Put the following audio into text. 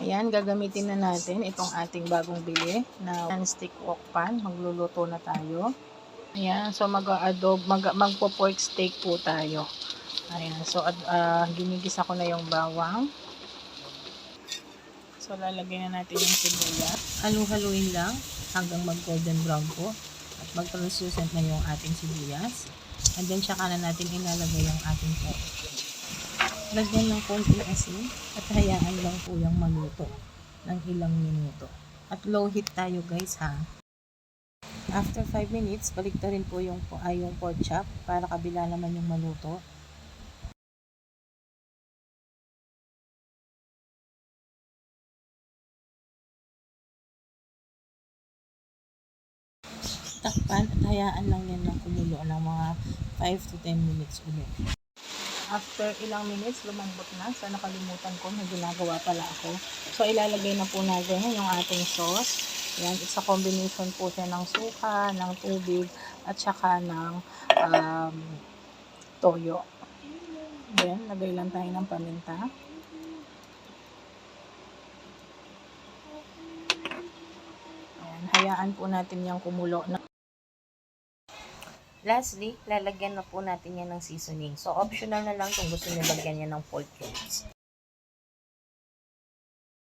Ayan, gagamitin na natin itong ating bagong bili na non-stick wok pan. Magluluto na tayo. Ayan, so magpo-pork steak po tayo. Ayan, so ginigisa ko na yung bawang. So lalagyan na natin yung sibuyas. Halu-haluin lang hanggang mag-golden brown po. At mag-translucent na yung ating sibuyas. And then tsaka na natin ilalagay yung ating pork. Lagyan ng konting asin at hayaan lang po yung maluto ng ilang minuto. At low heat tayo guys ha. After 5 minutes, baliktarin po yung pork chop para kabila naman yung maluto. Takpan at hayaan lang yan ng kumulo ng mga 5 to 10 minutes ulit. After ilang minutes, lumambot na. So, nakalimutan ko, may ginagawa pala ako. So, ilalagay na po natin yung ating sauce. Yan, it's a combination po siya ng suka, ng tubig, at saka ng toyo. Then, lagay lang tayo ng paminta. Ayan, hayaan po natin yung kumulo na. Lastly, lalagyan na po natin yan ng seasoning. So, optional na lang kung gusto nyo lagyan yan ng pork cubes.